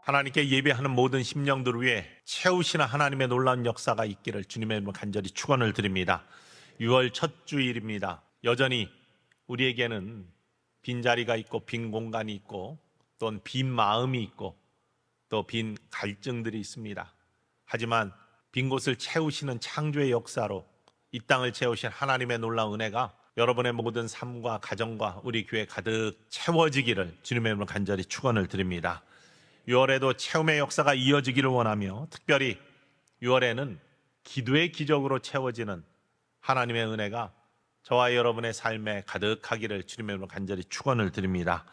하나님께 예배하는 모든 심령들 위해 채우시는 하나님의 놀라운 역사가 있기를 주님의 이름으로 간절히 축원을 드립니다. 6월 첫 주일입니다. 여전히 우리에게는 빈자리가 있고 빈 공간이 있고 또는 빈 마음이 있고 또 빈 갈증들이 있습니다. 하지만 빈 곳을 채우시는 창조의 역사로 이 땅을 채우신 하나님의 놀라운 은혜가 여러분의 모든 삶과 가정과 우리 교회 가득 채워지기를 주님의 이름으로 간절히 축원을 드립니다. 6월에도 채움의 역사가 이어지기를 원하며 특별히 6월에는 기도의 기적으로 채워지는 하나님의 은혜가 저와 여러분의 삶에 가득하기를 주님의 이름으로 간절히 축원을 드립니다.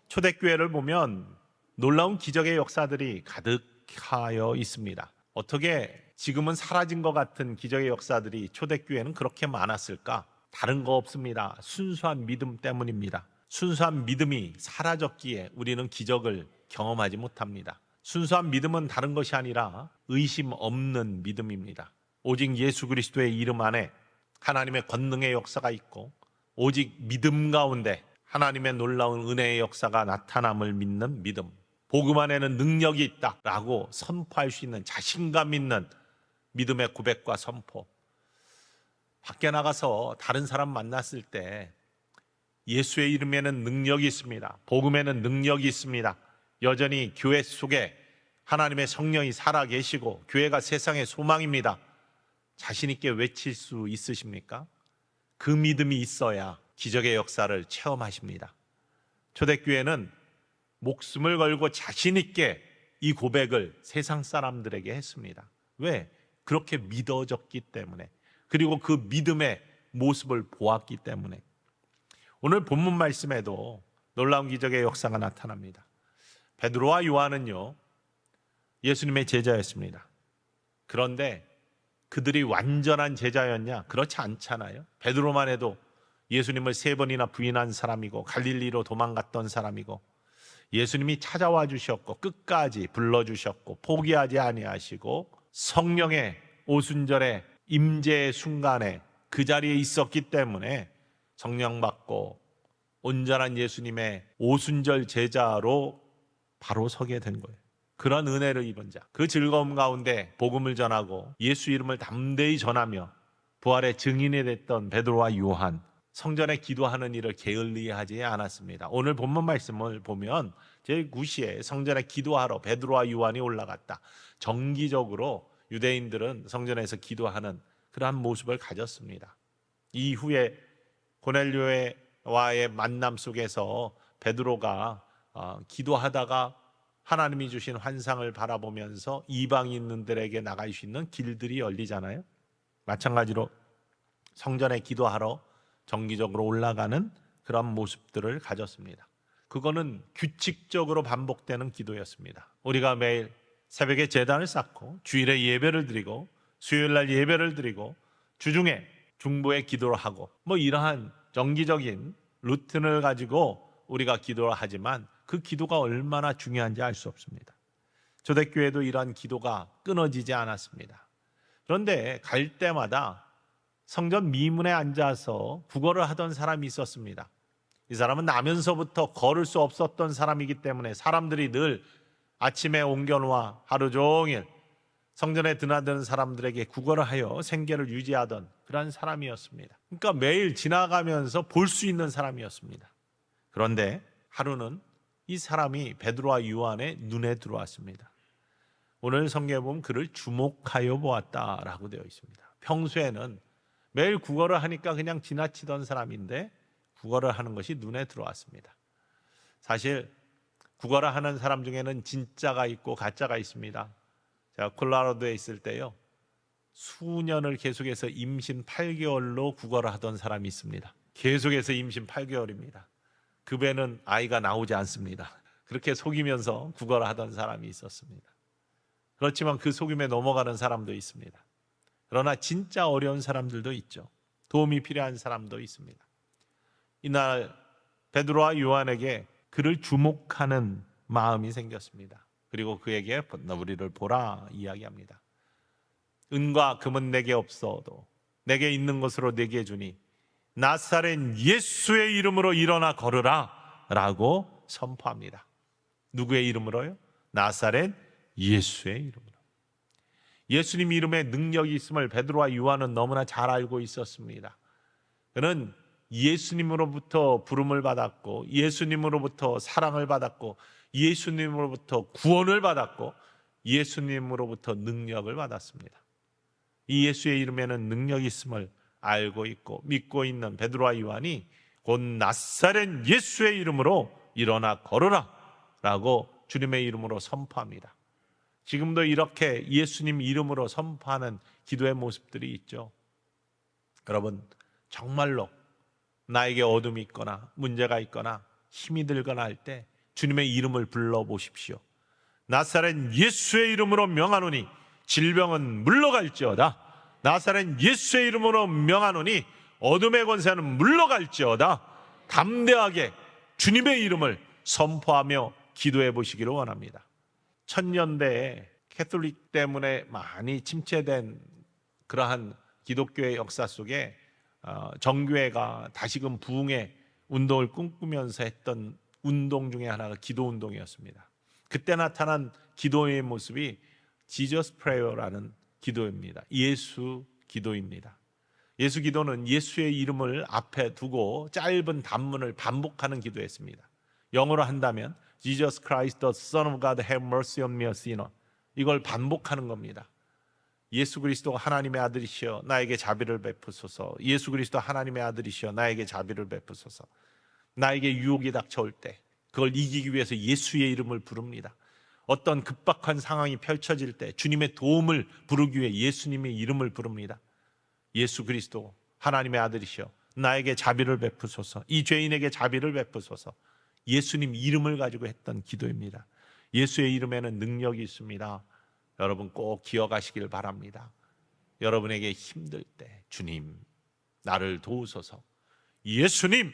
초대교회를 보면 놀라운 기적의 역사들이 가득하여 있습니다. 어떻게 지금은 사라진 것 같은 기적의 역사들이 초대교회는 그렇게 많았을까? 다른 거 없습니다. 순수한 믿음 때문입니다. 순수한 믿음이 사라졌기에 우리는 기적을 경험하지 못합니다. 순수한 믿음은 다른 것이 아니라 의심 없는 믿음입니다. 오직 예수 그리스도의 이름 안에 하나님의 권능의 역사가 있고 오직 믿음 가운데 하나님의 놀라운 은혜의 역사가 나타남을 믿는 믿음, 복음 안에는 능력이 있다라고 선포할 수 있는 자신감 있는 믿음의 고백과 선포. 밖에 나가서 다른 사람 만났을 때 예수의 이름에는 능력이 있습니다. 복음에는 능력이 있습니다. 여전히 교회 속에 하나님의 성령이 살아계시고 교회가 세상의 소망입니다. 자신 있게 외칠 수 있으십니까? 그 믿음이 있어야 기적의 역사를 체험하십니다. 초대교회는 목숨을 걸고 자신 있게 이 고백을 세상 사람들에게 했습니다. 왜? 그렇게 믿어졌기 때문에, 그리고 그 믿음의 모습을 보았기 때문에. 오늘 본문 말씀에도 놀라운 기적의 역사가 나타납니다. 베드로와 요한은요, 예수님의 제자였습니다. 그런데 그들이 완전한 제자였냐? 그렇지 않잖아요. 베드로만 해도 예수님을 3번이나 부인한 사람이고 갈릴리로 도망갔던 사람이고 예수님이 찾아와 주셨고 끝까지 불러주셨고 포기하지 아니하시고 성령의 오순절의 임재의 순간에 그 자리에 있었기 때문에 성령 받고 온전한 예수님의 오순절 제자로 바로 서게 된 거예요. 그런 은혜를 입은 자, 그 즐거움 가운데 복음을 전하고 예수 이름을 담대히 전하며 부활의 증인이 됐던 베드로와 요한, 성전에 기도하는 일을 게을리하지 않았습니다. 오늘 본문 말씀을 보면 제9시에 성전에 기도하러 베드로와 요한이 올라갔다. 정기적으로 유대인들은 성전에서 기도하는 그러한 모습을 가졌습니다. 이후에 고넬료와의 만남 속에서 베드로가 기도하다가 하나님이 주신 환상을 바라보면서 이방인들에게 나갈 수 있는 길들이 열리잖아요. 마찬가지로 성전에 기도하러 정기적으로 올라가는 그런 모습들을 가졌습니다. 그거는 규칙적으로 반복되는 기도였습니다. 우리가 매일 새벽에 제단을 쌓고 주일에 예배를 드리고 수요일날 예배를 드리고 주중에 중보에 기도를 하고 이러한 정기적인 루틴을 가지고 우리가 기도를 하지만 그 기도가 얼마나 중요한지 알 수 없습니다. 초대교회도 이러한 기도가 끊어지지 않았습니다. 그런데 갈 때마다 성전 미문에 앉아서 구걸을 하던 사람이 있었습니다. 이 사람은 나면서부터 걸을 수 없었던 사람이기 때문에 사람들이 늘 아침에 옮겨놓아 하루 종일 성전에 드나드는 사람들에게 구걸을 하여 생계를 유지하던 그런 사람이었습니다. 그러니까 매일 지나가면서 볼 수 있는 사람이었습니다. 그런데 하루는 이 사람이 베드로와 요한의 눈에 들어왔습니다. 오늘 성경에 보면 그를 주목하여 보았다라고 되어 있습니다. 평소에는 매일 구걸을 하니까 그냥 지나치던 사람인데 구걸을 하는 것이 눈에 들어왔습니다. 사실 구걸을 하는 사람 중에는 진짜가 있고 가짜가 있습니다. 제가 콜로라도에 있을 때요, 수년을 계속해서 임신 8개월로 구걸을 하던 사람이 있습니다. 계속해서 임신 8개월입니다. 그 배는 아이가 나오지 않습니다. 그렇게 속이면서 구걸을 하던 사람이 있었습니다. 그렇지만 그 속임에 넘어가는 사람도 있습니다. 그러나 진짜 어려운 사람들도 있죠. 도움이 필요한 사람도 있습니다. 이날 베드로와 요한에게 그를 주목하는 마음이 생겼습니다. 그리고 그에게 우리를 보라 이야기합니다. 은과 금은 내게 없어도 내게 있는 것으로 내게 주니 나사렛 예수의 이름으로 일어나 걸으라 라고 선포합니다. 누구의 이름으로요? 나사렛 예수의 이름으로. 예수님 이름에 능력이 있음을 베드로와 요한은 너무나 잘 알고 있었습니다. 그는 예수님으로부터 부름을 받았고, 예수님으로부터 사랑을 받았고, 예수님으로부터 구원을 받았고, 예수님으로부터 능력을 받았습니다. 이 예수의 이름에는 능력이 있음을 알고 있고 믿고 있는 베드로와 요한이 곧 나사렛 예수의 이름으로 일어나 걸으라 라고 주님의 이름으로 선포합니다. 지금도 이렇게 예수님 이름으로 선포하는 기도의 모습들이 있죠. 여러분, 정말로 나에게 어둠이 있거나 문제가 있거나 힘이 들거나 할 때 주님의 이름을 불러보십시오. 나사렛 예수의 이름으로 명하노니 질병은 물러갈지어다. 나사렛 예수의 이름으로 명하노니 어둠의 권세는 물러갈지어다. 담대하게 주님의 이름을 선포하며 기도해 보시기를 원합니다. 1000년대에 캐톨릭 때문에 많이 침체된 그러한 기독교의 역사 속에 정교회가 다시금 부흥의 운동을 꿈꾸면서 했던 운동 중에 하나가 기도 운동이었습니다. 그때 나타난 기도의 모습이 Jesus Prayer라는 기도입니다. 예수 기도입니다. 예수 기도는 예수의 이름을 앞에 두고 짧은 단문을 반복하는 기도였습니다. 영어로 한다면 Jesus Christ the Son of God have mercy on me a sinner. 이걸 반복하는 겁니다. 예수 그리스도가 하나님의 아들이시여 나에게 자비를 베푸소서. 예수 그리스도 하나님의 아들이시여 나에게 자비를 베푸소서. 나에게 유혹이 닥쳐올 때 그걸 이기기 위해서 예수의 이름을 부릅니다. 어떤 급박한 상황이 펼쳐질 때 주님의 도움을 부르기 위해 예수님의 이름을 부릅니다. 예수 그리스도 하나님의 아들이시여 나에게 자비를 베푸소서. 이 죄인에게 자비를 베푸소서. 예수님 이름을 가지고 했던 기도입니다. 예수의 이름에는 능력이 있습니다. 여러분 꼭 기억하시길 바랍니다. 여러분에게 힘들 때 주님 나를 도우소서, 예수님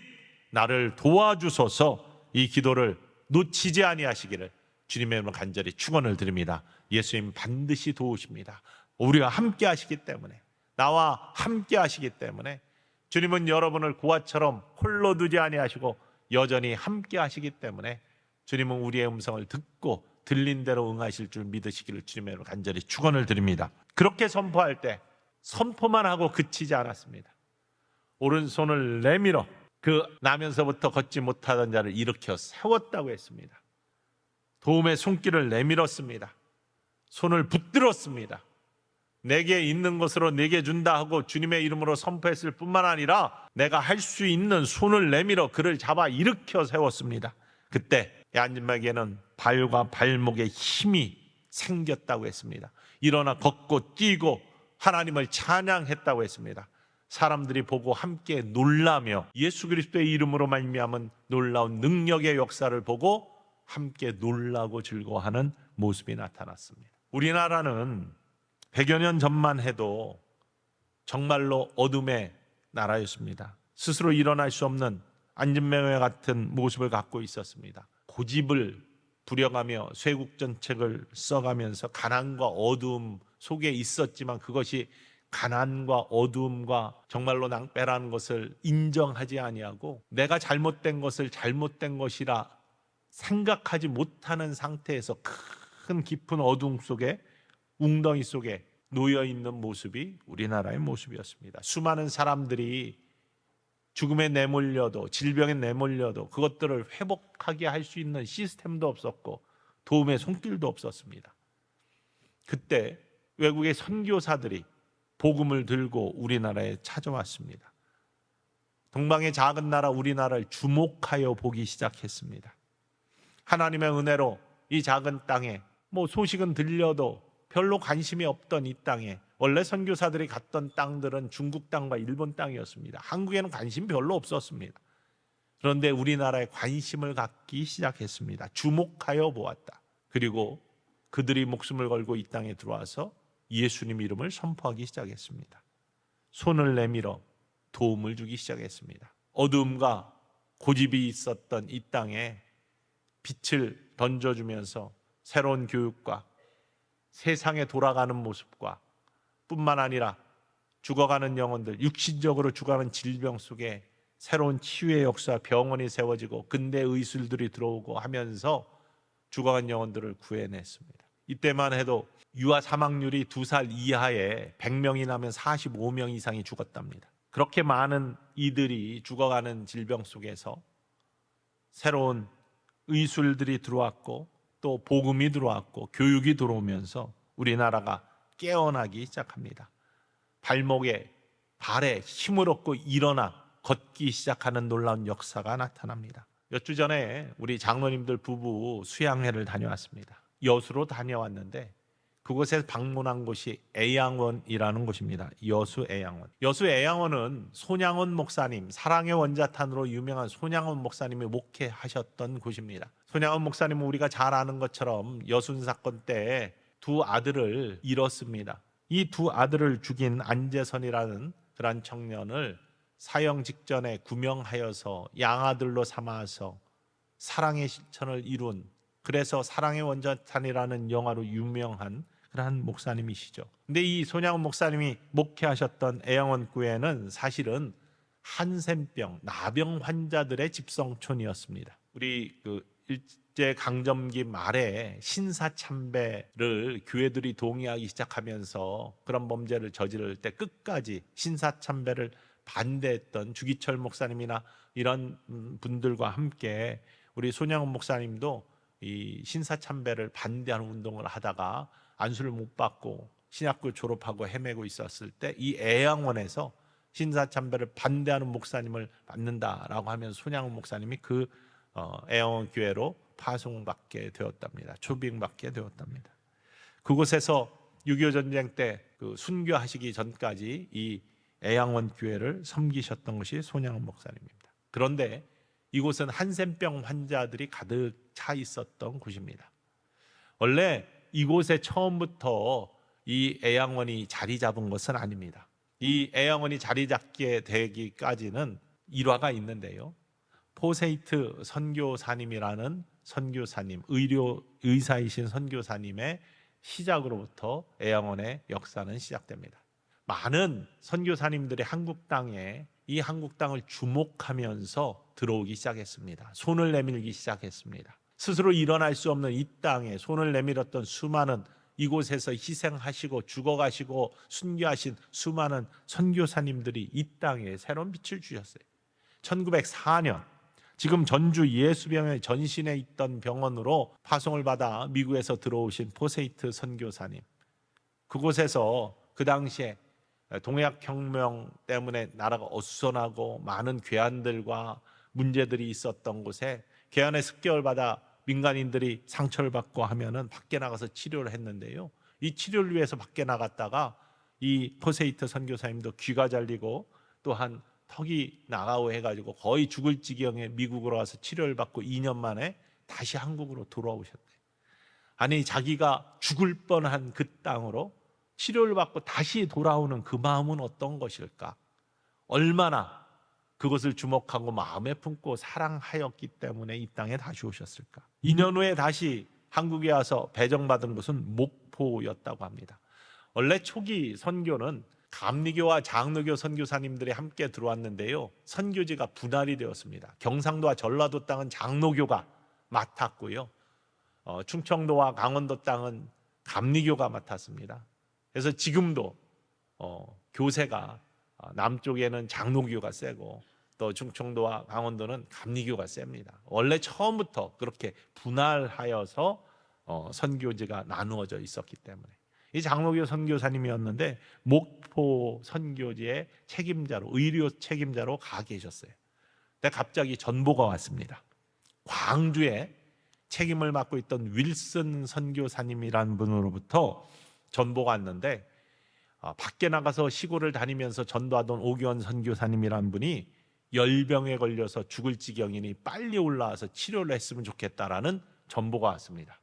나를 도와주소서, 이 기도를 놓치지 아니하시기를 주님의 이름으로 간절히 축원을 드립니다. 예수님 반드시 도우십니다. 우리와 함께 하시기 때문에, 나와 함께 하시기 때문에 주님은 여러분을 고아처럼 홀로 두지 아니하시고 여전히 함께 하시기 때문에 주님은 우리의 음성을 듣고 들린 대로 응하실 줄 믿으시기를 주님의 이름으로 간절히 축원을 드립니다. 그렇게 선포할 때 선포만 하고 그치지 않았습니다. 오른손을 내밀어 그 나면서부터 걷지 못하던 자를 일으켜 세웠다고 했습니다. 도움의 손길을 내밀었습니다. 손을 붙들었습니다. 내게 있는 것으로 내게 준다 하고 주님의 이름으로 선포했을 뿐만 아니라 내가 할 수 있는 손을 내밀어 그를 잡아 일으켜 세웠습니다. 그때 안진맥에는 발과 발목에 힘이 생겼다고 했습니다. 일어나 걷고 뛰고 하나님을 찬양했다고 했습니다. 사람들이 보고 함께 놀라며 예수 그리스도의 이름으로 말미암은 놀라운 능력의 역사를 보고 함께 놀라고 즐거워하는 모습이 나타났습니다. 우리나라는 100여 년 전만 해도 정말로 어둠의 나라였습니다. 스스로 일어날 수 없는 안진뱅회 같은 모습을 갖고 있었습니다. 고집을 부려가며 쇄국전책을 써가면서 가난과 어두움 속에 있었지만 그것이 가난과 어두움과 정말로 낭패라는 것을 인정하지 아니하고 내가 잘못된 것을 잘못된 것이라 생각하지 못하는 상태에서 큰 깊은 어두움 속에 웅덩이 속에 놓여있는 모습이 우리나라의 모습이었습니다. 수많은 사람들이 죽음에 내몰려도 질병에 내몰려도 그것들을 회복하게 할 수 있는 시스템도 없었고 도움의 손길도 없었습니다. 그때 외국의 선교사들이 복음을 들고 우리나라에 찾아왔습니다. 동방의 작은 나라 우리나라를 주목하여 보기 시작했습니다. 하나님의 은혜로 이 작은 땅에 소식은 들려도 별로 관심이 없던 이 땅에, 원래 선교사들이 갔던 땅들은 중국 땅과 일본 땅이었습니다. 한국에는 관심 별로 없었습니다. 그런데 우리나라에 관심을 갖기 시작했습니다. 주목하여 보았다. 그리고 그들이 목숨을 걸고 이 땅에 들어와서 예수님 이름을 선포하기 시작했습니다. 손을 내밀어 도움을 주기 시작했습니다. 어두움과 고집이 있었던 이 땅에 빛을 던져주면서 새로운 교육과 세상에 돌아가는 모습과 뿐만 아니라 죽어가는 영혼들, 육신적으로 죽어가는 질병 속에 새로운 치유의 역사, 병원이 세워지고 근대 의술들이 들어오고 하면서 죽어간 영혼들을 구해냈습니다. 이때만 해도 유아 사망률이 2살 이하에 100명이 나면 45명 이상이 죽었답니다. 그렇게 많은 이들이 죽어가는 질병 속에서 새로운 의술들이 들어왔고 또 복음이 들어왔고 교육이 들어오면서 우리나라가 깨어나기 시작합니다. 발에 힘을 얻고 일어나 걷기 시작하는 놀라운 역사가 나타납니다. 몇 주 전에 우리 장로님들 부부 수양회를 다녀왔습니다. 여수로 다녀왔는데 그곳에 방문한 곳이 애양원이라는 곳입니다. 여수 애양원. 여수 애양원은 손양원 목사님, 사랑의 원자탄으로 유명한 손양원 목사님이 목회하셨던 곳입니다. 손양원 목사님은 우리가 잘 아는 것처럼 여순 사건 때 두 아들을 잃었습니다. 이 두 아들을 죽인 안재선이라는 그런 청년을 사형 직전에 구명하여서 양아들로 삼아서 사랑의 실천을 이룬, 그래서 사랑의 원자탄이라는 영화로 유명한 그러한 목사님이시죠. 근데 이 손양원 목사님이 목회하셨던 애양원 교회는 사실은 한센병, 나병 환자들의 집성촌이었습니다. 우리 일제 강점기 말에 신사참배를 교회들이 동의하기 시작하면서 그런 범죄를 저지를 때 끝까지 신사참배를 반대했던 주기철 목사님이나 이런 분들과 함께 우리 손양원 목사님도 이 신사참배를 반대하는 운동을 하다가 안수를 못 받고 신학교 졸업하고 헤매고 있었을 때 이 애양원에서 신사참배를 반대하는 목사님을 받는다라고 하면 손양원 목사님이 그 애양원 교회로 파송받게 되었답니다. 초빙받게 되었답니다. 그곳에서 6.25 전쟁 때 순교하시기 전까지 이 애양원 교회를 섬기셨던 것이 손양원 목사님입니다. 그런데 이곳은 한센병 환자들이 가득 차 있었던 곳입니다. 원래 이곳에 처음부터 이 애양원이 자리 잡은 것은 아닙니다. 이 애양원이 자리 잡게 되기까지는 일화가 있는데요. 포세이트 선교사님이라는 선교사님, 의사이신 선교사님의 시작으로부터 애양원의 역사는 시작됩니다. 많은 선교사님들이 한국 땅에 이 한국 땅을 주목하면서 들어오기 시작했습니다. 손을 내밀기 시작했습니다. 스스로 일어날 수 없는 이 땅에 손을 내밀었던 수많은, 이곳에서 희생하시고 죽어가시고 순교하신 수많은 선교사님들이 이 땅에 새로운 빛을 주셨어요. 1904년 지금 전주 예수병원의 전신에 있던 병원으로 파송을 받아 미국에서 들어오신 포세이트 선교사님, 그곳에서 그 당시에 동해학혁명 때문에 나라가 어수선하고 많은 괴한들과 문제들이 있었던 곳에 괴한의 습격을 받아 민간인들이 상처를 받고 하면은 밖에 나가서 치료를 했는데요. 이 치료를 위해서 밖에 나갔다가 이 포세이트 선교사님도 귀가 잘리고 또한 턱이 나가고 해가지고 거의 죽을 지경에 미국으로 와서 치료를 받고 2년 만에 다시 한국으로 돌아오셨대요. 아니, 자기가 죽을 뻔한 그 땅으로 치료를 받고 다시 돌아오는 그 마음은 어떤 것일까? 얼마나 그것을 주목하고 마음에 품고 사랑하였기 때문에 이 땅에 다시 오셨을까? 2년 후에 다시 한국에 와서 배정받은 곳은 목포였다고 합니다. 원래 초기 선교는 감리교와 장로교 선교사님들이 함께 들어왔는데요, 선교지가 분할이 되었습니다. 경상도와 전라도 땅은 장로교가 맡았고요, 충청도와 강원도 땅은 감리교가 맡았습니다. 그래서 지금도 교세가 남쪽에는 장로교가 세고 또 충청도와 강원도는 감리교가 셉니다. 원래 처음부터 그렇게 분할하여서 선교지가 나누어져 있었기 때문에 이 장로교 선교사님이었는데 목포 선교지의 책임자로, 의료 책임자로 가 계셨어요. 근데 갑자기 전보가 왔습니다. 광주에 책임을 맡고 있던 윌슨 선교사님이라는 분으로부터 전보가 왔는데, 밖에 나가서 시골을 다니면서 전도하던 오기원 선교사님이라는 분이 열병에 걸려서 죽을 지경이니 빨리 올라와서 치료를 했으면 좋겠다라는 전보가 왔습니다.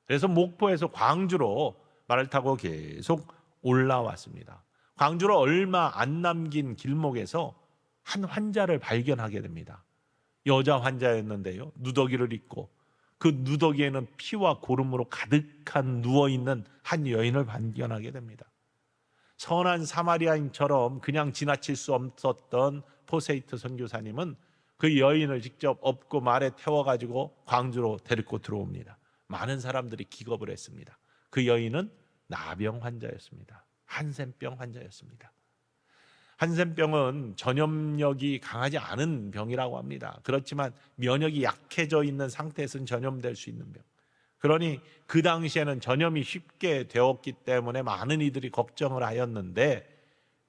그래서 목포에서 광주로 말을 타고 계속 올라왔습니다. 광주로 얼마 안 남긴 길목에서 한 환자를 발견하게 됩니다. 여자 환자였는데요, 누더기를 입고 그 누더기에는 피와 고름으로 가득한 누워있는 한 여인을 발견하게 됩니다. 선한 사마리아인처럼 그냥 지나칠 수 없었던 포세이트 선교사님은 그 여인을 직접 업고 말에 태워가지고 광주로 데리고 들어옵니다. 많은 사람들이 기겁을 했습니다. 그 여인은 나병 환자였습니다. 한센병 환자였습니다. 한센병은 전염력이 강하지 않은 병이라고 합니다. 그렇지만 면역이 약해져 있는 상태에서는 전염될 수 있는 병. 그러니 그 당시에는 전염이 쉽게 되었기 때문에 많은 이들이 걱정을 하였는데,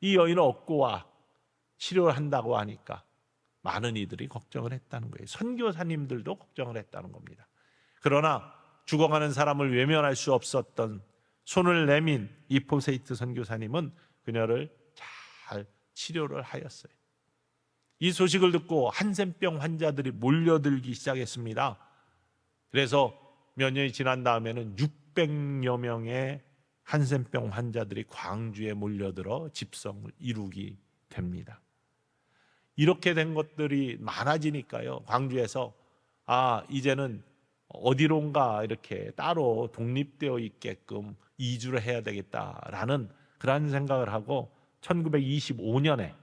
이 여인은 얻고와 치료를 한다고 하니까 많은 이들이 걱정을 했다는 거예요. 선교사님들도 걱정을 했다는 겁니다. 그러나 죽어가는 사람을 외면할 수 없었던 손을 내민 이포세이트 선교사님은 그녀를 잘 치료를 하였어요. 이 소식을 듣고 한센병 환자들이 몰려들기 시작했습니다. 그래서 몇 년이 지난 다음에는 600여 명의 한센병 환자들이 광주에 몰려들어 집성을 이루게 됩니다. 이렇게 된 것들이 많아지니까요, 광주에서 이제는 어디론가 이렇게 따로 독립되어 있게끔 이주를 해야 되겠다라는 그런 생각을 하고 1925년에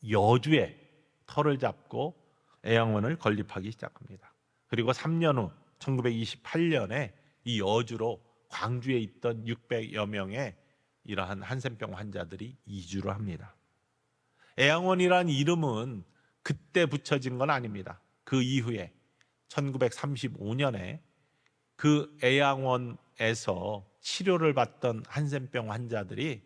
여주에 터를 잡고 애양원을 건립하기 시작합니다. 그리고 3년 후 1928년에 이 여주로 광주에 있던 600여 명의 이러한 한센병 환자들이 이주를 합니다. 애양원이란 이름은 그때 붙여진 건 아닙니다. 그 이후에 1935년에 그 애양원에서 치료를 받던 한센병 환자들이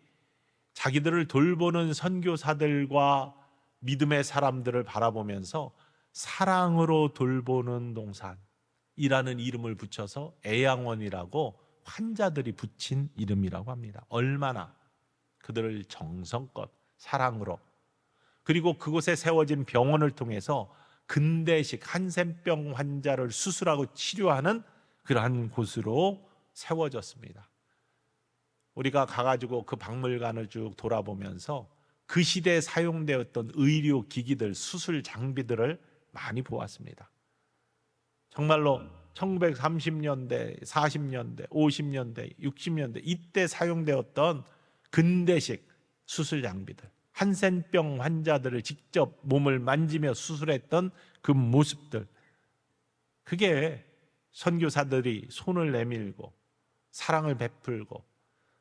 자기들을 돌보는 선교사들과 믿음의 사람들을 바라보면서 사랑으로 돌보는 동산이라는 이름을 붙여서 애양원이라고 환자들이 붙인 이름이라고 합니다. 얼마나 그들을 정성껏 사랑으로, 그리고 그곳에 세워진 병원을 통해서 근대식 한센병 환자를 수술하고 치료하는 그러한 곳으로 세워졌습니다. 우리가 가가지고 그 박물관을 쭉 돌아보면서 그 시대에 사용되었던 의료 기기들, 수술 장비들을 많이 보았습니다. 정말로 1930년대, 40년대, 50년대, 60년대 이때 사용되었던 근대식 수술 장비들, 한센병 환자들을 직접 몸을 만지며 수술했던 그 모습들, 그게 선교사들이 손을 내밀고 사랑을 베풀고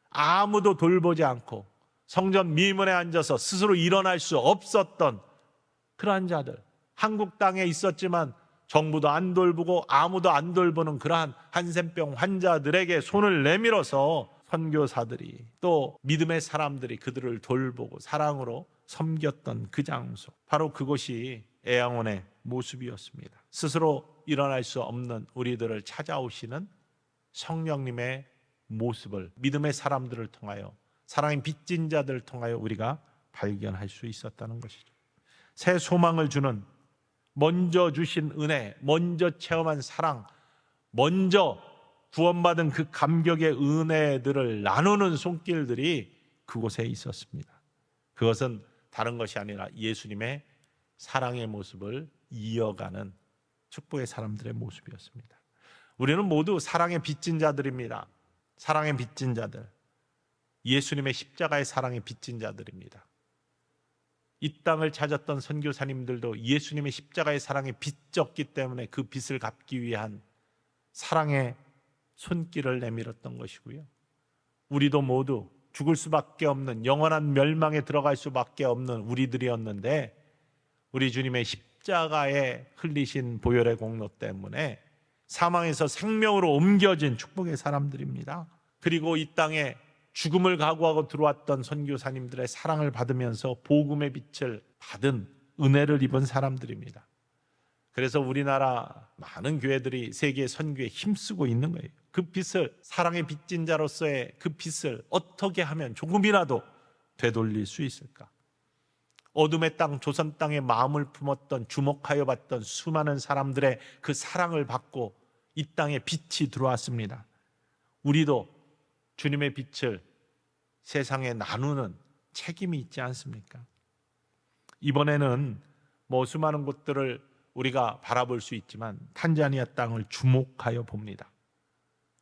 아무도 돌보지 않고 성전 미문에 앉아서 스스로 일어날 수 없었던 그러한 자들, 한국 땅에 있었지만 정부도 안 돌보고 아무도 안 돌보는 그러한 한센병 환자들에게 손을 내밀어서 선교사들이, 또 믿음의 사람들이 그들을 돌보고 사랑으로 섬겼던 그 장소, 바로 그곳이 애양원의 모습이었습니다. 스스로 일어날 수 없는 우리들을 찾아오시는 성령님의 모습을 믿음의 사람들을 통하여, 사랑의 빚진 자들을 통하여 우리가 발견할 수 있었다는 것이죠. 새 소망을 주는, 먼저 주신 은혜, 먼저 체험한 사랑, 먼저 구원받은 그 감격의 은혜들을 나누는 손길들이 그곳에 있었습니다. 그것은 다른 것이 아니라 예수님의 사랑의 모습을 이어가는 축복의 사람들의 모습이었습니다. 우리는 모두 사랑의 빚진 자들입니다. 사랑의 빚진 자들, 예수님의 십자가의 사랑의 빚진 자들입니다. 이 땅을 찾았던 선교사님들도 예수님의 십자가의 사랑에 빚졌기 때문에 그 빚을 갚기 위한 사랑의 손길을 내밀었던 것이고요, 우리도 모두 죽을 수밖에 없는, 영원한 멸망에 들어갈 수밖에 없는 우리들이었는데, 우리 주님의 십자가에 흘리신 보혈의 공로 때문에 사망에서 생명으로 옮겨진 축복의 사람들입니다. 그리고 이 땅에 죽음을 각오하고 들어왔던 선교사님들의 사랑을 받으면서 복음의 빛을 받은, 은혜를 입은 사람들입니다. 그래서 우리나라 많은 교회들이 세계 선교에 힘쓰고 있는 거예요. 그 빛을, 사랑의 빚진 자로서의 그 빛을 어떻게 하면 조금이라도 되돌릴 수 있을까? 어둠의 땅, 조선 땅에 마음을 품었던, 주목하여 봤던 수많은 사람들의 그 사랑을 받고 이 땅에 빛이 들어왔습니다. 우리도 주님의 빛을 세상에 나누는 책임이 있지 않습니까? 이번에는 수많은 곳들을 우리가 바라볼 수 있지만 탄자니아 땅을 주목하여 봅니다.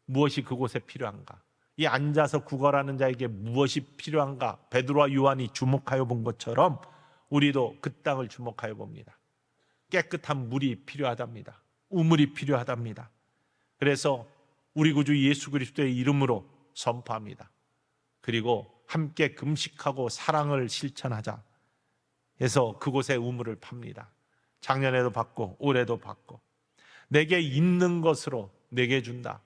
무엇이 그곳에 필요한가? 이 앉아서 구걸하는 자에게 무엇이 필요한가? 베드로와 요한이 주목하여 본 것처럼 우리도 그 땅을 주목하여 봅니다. 깨끗한 물이 필요하답니다. 우물이 필요하답니다. 그래서 우리 구주 예수 그리스도의 이름으로 선포합니다. 그리고 함께 금식하고 사랑을 실천하자 해서 그곳에 우물을 팝니다. 작년에도 받고 올해도 받고 내게 있는 것으로 내게 준다.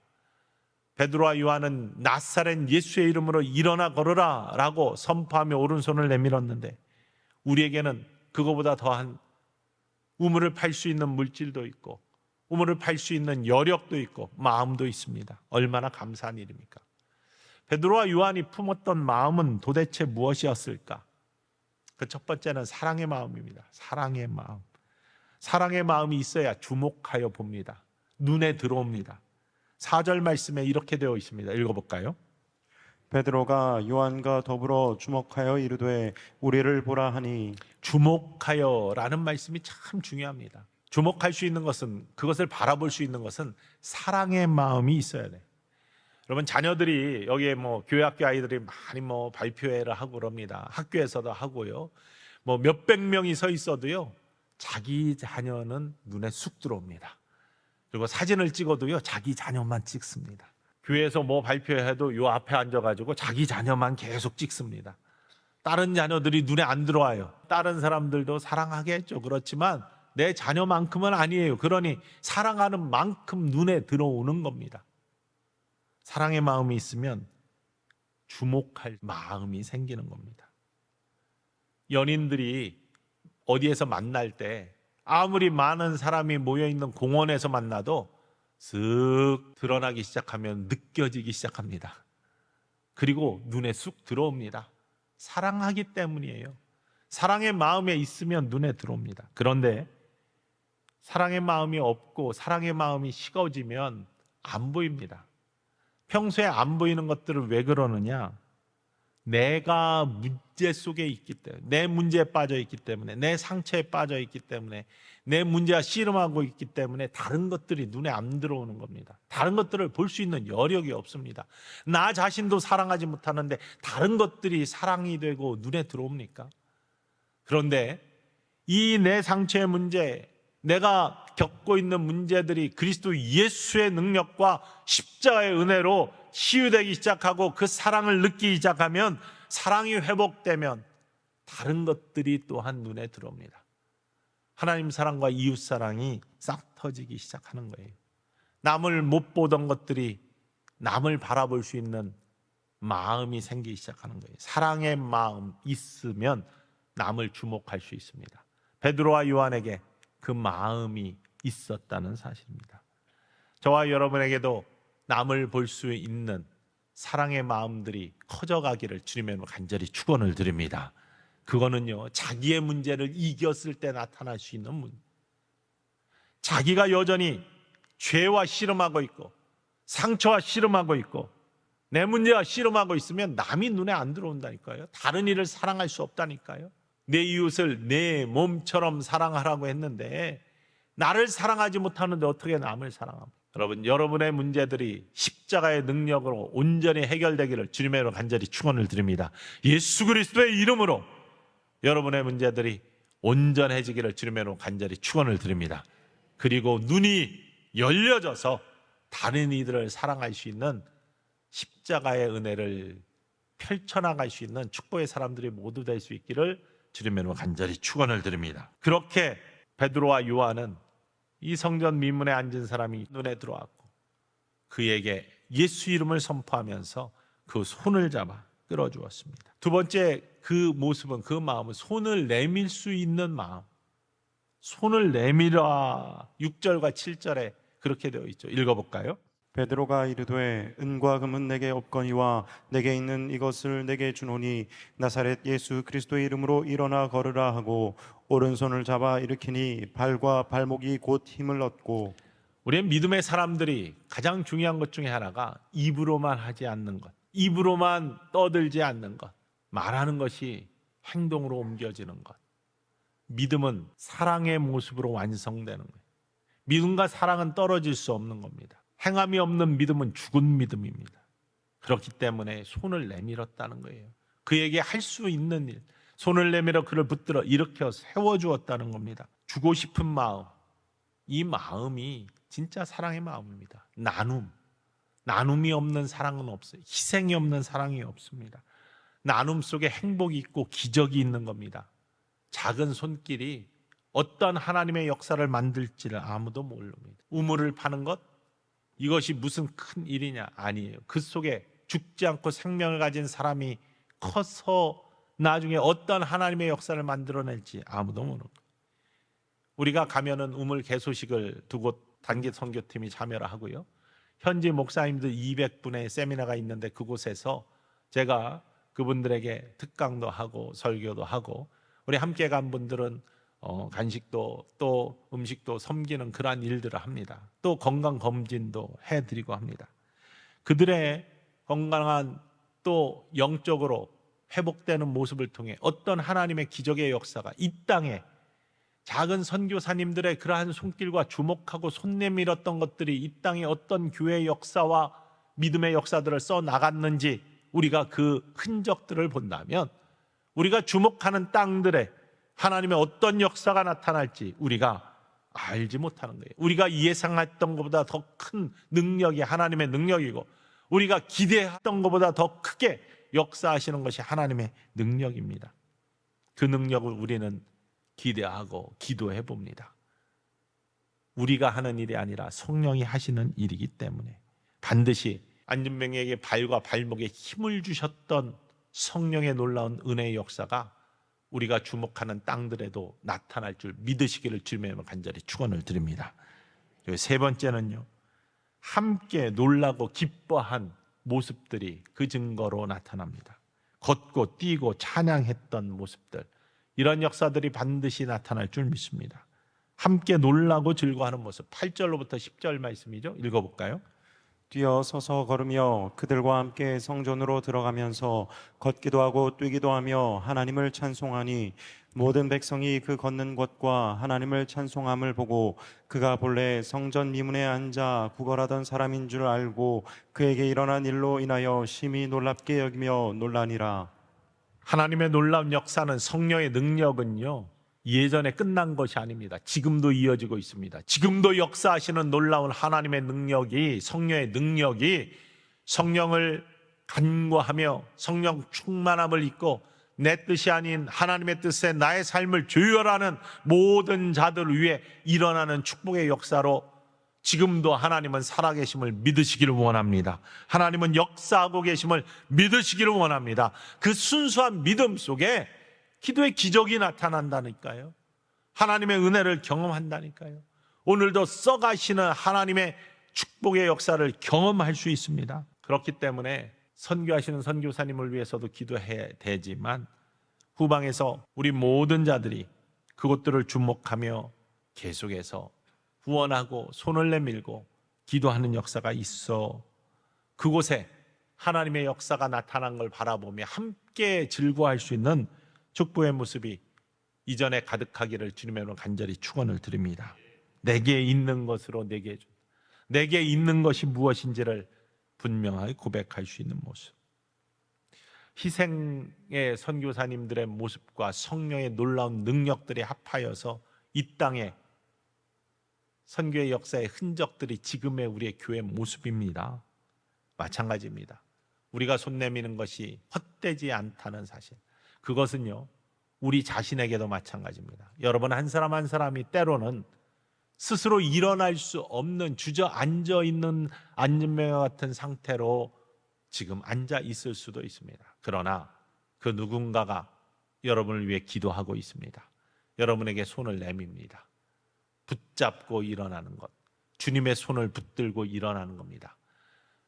베드로와 요한은 나사렛 예수의 이름으로 일어나 걸으라 라고 선포하며 오른손을 내밀었는데 우리에게는 그거보다 더한 우물을 팔 수 있는 물질도 있고 우물을 팔 수 있는 여력도 있고 마음도 있습니다. 얼마나 감사한 일입니까? 베드로와 요한이 품었던 마음은 도대체 무엇이었을까? 그 첫 번째는 사랑의 마음입니다. 사랑의 마음. 사랑의 마음이 있어야 주목하여 봅니다. 눈에 들어옵니다. 4절 말씀에 이렇게 되어 있습니다. 읽어볼까요? 베드로가 요한과 더불어 주목하여 이르되 우리를 보라 하니. 주목하여라는 말씀이 참 중요합니다. 주목할 수 있는 것은, 그것을 바라볼 수 있는 것은 사랑의 마음이 있어야 돼요. 여러분, 자녀들이 여기에 교회 학교 아이들이 많이 발표회를 하고 그럽니다. 학교에서도 하고요. 몇백 명이 서 있어도요, 자기 자녀는 눈에 쑥 들어옵니다. 그리고 사진을 찍어도요, 자기 자녀만 찍습니다. 교회에서 발표해도 요 앞에 앉아가지고 자기 자녀만 계속 찍습니다. 다른 자녀들이 눈에 안 들어와요. 다른 사람들도 사랑하겠죠. 그렇지만 내 자녀만큼은 아니에요. 그러니 사랑하는 만큼 눈에 들어오는 겁니다. 사랑의 마음이 있으면 주목할 마음이 생기는 겁니다. 연인들이 어디에서 만날 때 아무리 많은 사람이 모여있는 공원에서 만나도 쓱 드러나기 시작하면 느껴지기 시작합니다. 그리고 눈에 쑥 들어옵니다. 사랑하기 때문이에요. 사랑의 마음에 있으면 눈에 들어옵니다. 그런데 사랑의 마음이 없고 사랑의 마음이 식어지면 안 보입니다. 평소에 안 보이는 것들을 왜 그러느냐? 내가 문제 속에 있기 때문에, 내 문제에 빠져 있기 때문에, 내 상처에 빠져 있기 때문에, 내 문제와 씨름하고 있기 때문에 다른 것들이 눈에 안 들어오는 겁니다. 다른 것들을 볼 수 있는 여력이 없습니다. 나 자신도 사랑하지 못하는데 다른 것들이 사랑이 되고 눈에 들어옵니까? 그런데 이 내 상처의 문제, 내가 겪고 있는 문제들이 그리스도 예수의 능력과 십자가의 은혜로 치유되기 시작하고 그 사랑을 느끼기 시작하면, 사랑이 회복되면 다른 것들이 또한 눈에 들어옵니다. 하나님 사랑과 이웃 사랑이 싹 터지기 시작하는 거예요. 남을 못 보던 것들이 남을 바라볼 수 있는 마음이 생기기 시작하는 거예요. 사랑의 마음 있으면 남을 주목할 수 있습니다. 베드로와 요한에게 그 마음이 있었다는 사실입니다. 저와 여러분에게도 남을 볼 수 있는 사랑의 마음들이 커져가기를 주님의 이름으로 간절히 축원을 드립니다. 그거는요, 자기의 문제를 이겼을 때 나타날 수 있는 문제. 자기가 여전히 죄와 씨름하고 있고 상처와 씨름하고 있고 내 문제와 씨름하고 있으면 남이 눈에 안 들어온다니까요. 다른 이를 사랑할 수 없다니까요. 내 이웃을 내 몸처럼 사랑하라고 했는데 나를 사랑하지 못하는데 어떻게 남을 사랑합니까? 여러분, 여러분의 문제들이 십자가의 능력으로 온전히 해결되기를 주님의 이름으로 간절히 축원을 드립니다. 예수 그리스도의 이름으로 여러분의 문제들이 온전해지기를 주님의 이름으로 간절히 축원을 드립니다. 그리고 눈이 열려져서 다른 이들을 사랑할 수 있는 십자가의 은혜를 펼쳐나갈 수 있는 축복의 사람들이 모두 될 수 있기를 주님의 이름으로 간절히 축원을 드립니다. 그렇게 베드로와 요한은 이 성전 미문에 앉은 사람이 눈에 들어왔고 그에게 예수 이름을 선포하면서 그 손을 잡아 끌어주었습니다. 두 번째 그 모습은, 그 마음은 손을 내밀 수 있는 마음. 손을 내밀어 6절과 7절에 그렇게 되어 있죠. 읽어볼까요? 베드로가 이르되 은과 금은 내게 없거니와 내게 있는 이것을 내게 주노니 나사렛 예수 그리스도의 이름으로 일어나 걸으라 하고 오른손을 잡아 일으키니 발과 발목이 곧 힘을 얻고. 우리의 믿음의 사람들이 가장 중요한 것 중에 하나가 입으로만 하지 않는 것, 입으로만 떠들지 않는 것, 말하는 것이 행동으로 옮겨지는 것. 믿음은 사랑의 모습으로 완성되는 거예요. 믿음과 사랑은 떨어질 수 없는 겁니다. 행함이 없는 믿음은 죽은 믿음입니다. 그렇기 때문에 손을 내밀었다는 거예요. 그에게 할 수 있는 일, 손을 내밀어 그를 붙들어 일으켜 세워주었다는 겁니다. 주고 싶은 마음, 이 마음이 진짜 사랑의 마음입니다. 나눔이 없는 사랑은 없어요. 희생이 없는 사랑이 없습니다. 나눔 속에 행복이 있고 기적이 있는 겁니다. 작은 손길이 어떤 하나님의 역사를 만들지를 아무도 모릅니다. 우물을 파는 것, 이것이 무슨 큰 일이냐? 아니에요. 그 속에 죽지 않고 생명을 가진 사람이 커서 나중에 어떤 하나님의 역사를 만들어낼지 아무도 모릅니다. 우리가 가면은 우물 개소식을 두 곳 단기 선교팀이 참여를 하고요. 현지 목사님들 200분의 세미나가 있는데 그곳에서 제가 그분들에게 특강도 하고 설교도 하고, 우리 함께 간 분들은 간식도 또 음식도 섬기는 그러한 일들을 합니다. 또 건강검진도 해드리고 합니다. 그들의 건강한 또 영적으로 회복되는 모습을 통해 어떤 하나님의 기적의 역사가 이 땅에, 작은 선교사님들의 그러한 손길과 주목하고 손 내밀었던 것들이 이 땅에 어떤 교회의 역사와 믿음의 역사들을 써 나갔는지 우리가 그 흔적들을 본다면, 우리가 주목하는 땅들에 하나님의 어떤 역사가 나타날지 우리가 알지 못하는 거예요. 우리가 예상했던 것보다 더 큰 능력이 하나님의 능력이고, 우리가 기대했던 것보다 더 크게 역사하시는 것이 하나님의 능력입니다. 그 능력을 우리는 기대하고 기도해 봅니다. 우리가 하는 일이 아니라 성령이 하시는 일이기 때문에 반드시 안진뱅에게 발과 발목에 힘을 주셨던 성령의 놀라운 은혜의 역사가 우리가 주목하는 땅들에도 나타날 줄 믿으시기를 주님의 이름으로 간절히 축원을 드립니다. 세 번째는요, 함께 놀라고 기뻐한 모습들이 그 증거로 나타납니다. 걷고 뛰고 찬양했던 모습들, 이런 역사들이 반드시 나타날 줄 믿습니다. 함께 놀라고 즐거워하는 모습, 8절로부터 10절 말씀이죠. 읽어볼까요? 뛰어 서서 걸으며 그들과 함께 성전으로 들어가면서 걷기도 하고 뛰기도 하며 하나님을 찬송하니, 모든 백성이 그 걷는 것과 하나님을 찬송함을 보고 그가 본래 성전 미문에 앉아 구걸하던 사람인 줄 알고 그에게 일어난 일로 인하여 심히 놀랍게 여기며 놀라니라. 하나님의 놀라운 역사는, 성령의 능력은요, 예전에 끝난 것이 아닙니다. 지금도 이어지고 있습니다. 지금도 역사하시는 놀라운 하나님의 능력이, 성령의 능력이 성령을 간구하며 성령 충만함을 입고 내 뜻이 아닌 하나님의 뜻에 나의 삶을 조율하는 모든 자들 위해 일어나는 축복의 역사로 지금도 하나님은 살아계심을 믿으시기를 원합니다. 하나님은 역사하고 계심을 믿으시기를 원합니다. 그 순수한 믿음 속에 기도의 기적이 나타난다니까요. 하나님의 은혜를 경험한다니까요. 오늘도 써가시는 하나님의 축복의 역사를 경험할 수 있습니다. 그렇기 때문에 선교하시는 선교사님을 위해서도 기도해야 되지만, 후방에서 우리 모든 자들이 그것들을 주목하며 계속해서 후원하고 손을 내밀고 기도하는 역사가 있어 그곳에 하나님의 역사가 나타난 걸 바라보며 함께 즐거워할 수 있는 축복의 모습이 이전에 가득하기를 주님의 이름으로 간절히 축원을 드립니다. 내게 있는 것으로 내게 준, 내게 있는 것이 무엇인지를 분명하게 고백할 수 있는 모습. 희생의 선교사님들의 모습과 성령의 놀라운 능력들이 합하여서 이 땅에 선교의 역사의 흔적들이 지금의 우리의 교회 모습입니다. 마찬가지입니다. 우리가 손 내미는 것이 헛되지 않다는 사실, 그것은요 우리 자신에게도 마찬가지입니다. 여러분 한 사람 한 사람이 때로는 스스로 일어날 수 없는 주저앉아 있는 안진뱅이와 같은 상태로 지금 앉아 있을 수도 있습니다. 그러나 그 누군가가 여러분을 위해 기도하고 있습니다. 여러분에게 손을 내밉니다. 붙잡고 일어나는 것, 주님의 손을 붙들고 일어나는 겁니다.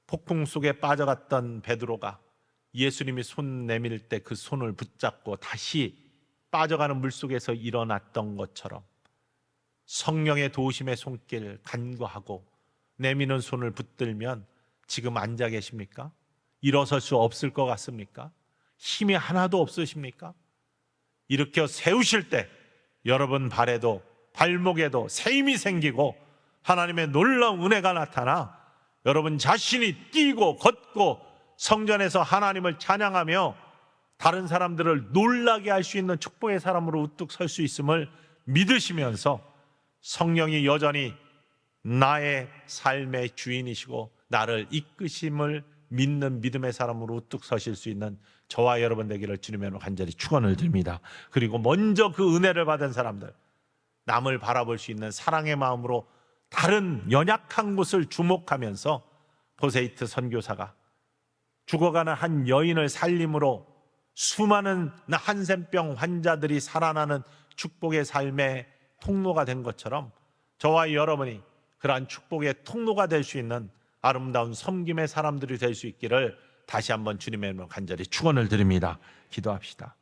폭풍 속에 빠져갔던 베드로가 예수님이 손 내밀 때 그 손을 붙잡고 다시 빠져가는 물속에서 일어났던 것처럼 성령의 도우심의 손길 간구하고 내미는 손을 붙들면 지금 앉아 계십니까? 일어설 수 없을 것 같습니까? 힘이 하나도 없으십니까? 일으켜 세우실 때 여러분 발에도 발목에도 새 힘이 생기고 하나님의 놀라운 은혜가 나타나 여러분 자신이 뛰고 걷고 성전에서 하나님을 찬양하며 다른 사람들을 놀라게 할 수 있는 축복의 사람으로 우뚝 설 수 있음을 믿으시면서 성령이 여전히 나의 삶의 주인이시고 나를 이끄심을 믿는 믿음의 사람으로 우뚝 서실 수 있는 저와 여러분 되기를 주님의 이름으로 간절히 축원을 드립니다. 그리고 먼저 그 은혜를 받은 사람들, 남을 바라볼 수 있는 사랑의 마음으로 다른 연약한 곳을 주목하면서 고세이트 선교사가 죽어가는 한 여인을 살림으로 수많은 한센병 환자들이 살아나는 축복의 삶의 통로가 된 것처럼 저와 여러분이 그러한 축복의 통로가 될 수 있는 아름다운 섬김의 사람들이 될 수 있기를 다시 한번 주님의 이름으로 간절히 축원을 드립니다. 기도합시다.